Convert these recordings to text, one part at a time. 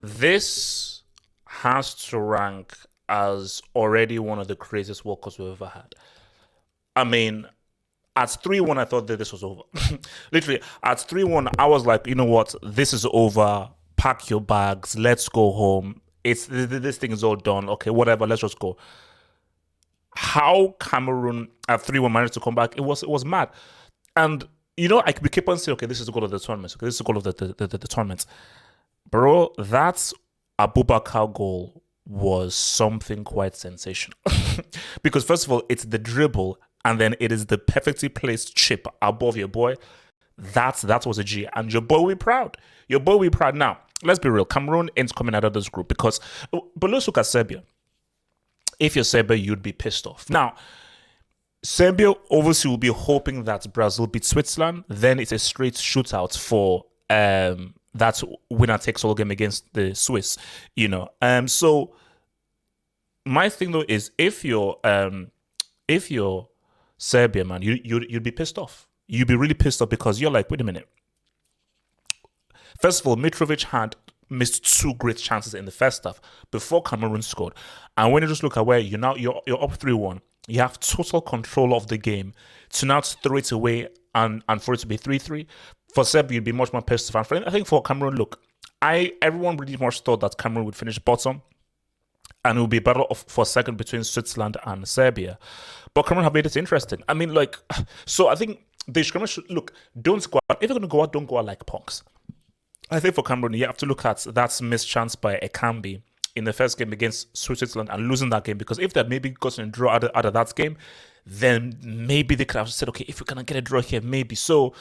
This has to rank as already one of the craziest World Cups we've ever had. I mean, at 3-1, I thought that this was over. Literally, at 3-1, I was like, you know what? This is over. Pack your bags. Let's go home. This thing is all done. Okay, whatever. Let's just go. How Cameroon at 3-1 managed to come back, it was mad. And we keep on saying, okay, this is the goal of the tournament. Okay, this is the goal of the tournament. Bro, that Aboubakar goal was something quite sensational. Because first of all, it's the dribble, and then it is the perfectly placed chip above your boy. That was a G. And your boy will be proud. Your boy will be proud. Now, let's be real. Cameroon ain't coming out of this group but let's look at Serbia. If you're Serbia, you'd be pissed off. Now, Serbia obviously will be hoping that Brazil beats Switzerland. Then it's a straight shootout for that winner takes all game against the Swiss. So my thing though is if you're Serbia, man, you'd be pissed off. You'd be really pissed off because you're like, wait a minute. First of all, Mitrovic had missed two great chances in the first half before Cameroon scored. And when you just look at where you're up 3-1, you have total control of the game to now throw it away and for it to be 3-3. For Serbia, you'd be much more pissed off. I think for Cameroon, look, everyone really much thought that Cameroon would finish bottom and it would be a battle for second between Switzerland and Serbia. But Cameroon have made it interesting. I mean, so I think they should look, don't go out. If you're going to go out, don't go out like punks. I think for Cameroon, you have to look at that missed chance by Ekambi in the first game against Switzerland and losing that game. Because if they had maybe gotten a draw out of that game, then maybe they could have said, okay, if we're going to get a draw here, maybe. So,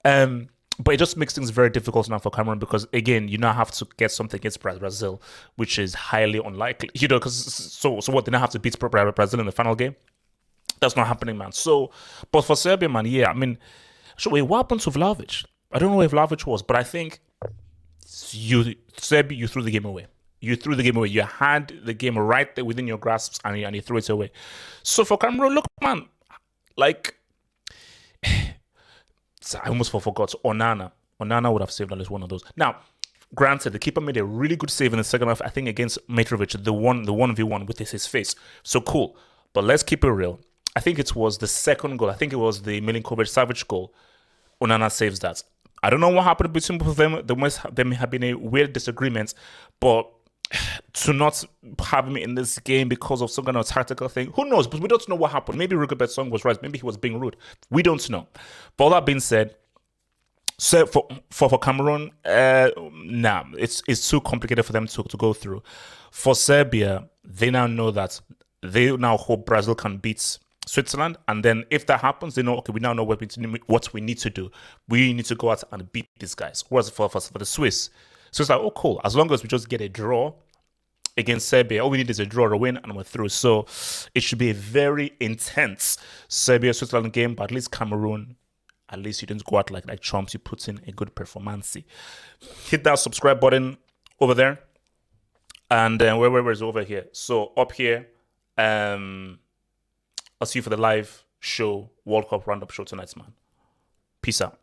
but it just makes things very difficult now for Cameroon because, again, you now have to get something against Brazil, which is highly unlikely. Because so what? They now have to beat Brazil in the final game? That's not happening, man. So, but for Serbia, man, yeah, I mean, wait, what happened to Vlahovic? I don't know where Vlahovic was, but I think Serbia, you threw the game away. You threw the game away. You had the game right there within your grasp, and you threw it away. So for Cameroon, look, man, I almost forgot. Onana would have saved at least one of those. Now, granted, the keeper made a really good save in the second half, I think, against Mitrovic, the 1v1 with his face. So cool. But let's keep it real. I think it was the second goal. I think it was the Milinkovic-Savic goal. Onana saves that. I don't know what happened between both of them. There may have been a weird disagreement, but to not have him in this game because of some kind of tactical thing, who knows? But we don't know what happened. Maybe Rigobert Song was right. Maybe he was being rude. We don't know. But all that being said, so for Cameroon, it's too complicated for them to go through. For Serbia, they now know that they now hope Brazil can beat Switzerland, and then if that happens, they know, okay, we now know what we need to do. We need to go out and beat these guys. Whereas for the Swiss, so it's like, oh, cool. As long as we just get a draw against Serbia, all we need is a draw or a win, and we're through. So it should be a very intense Serbia-Switzerland game, but at least Cameroon, at least you didn't go out like chumps. You put in a good performance. Hit that subscribe button over there, and where is it over here? So up here, I'll see you for the live show, World Cup roundup show tonight, man. Peace out.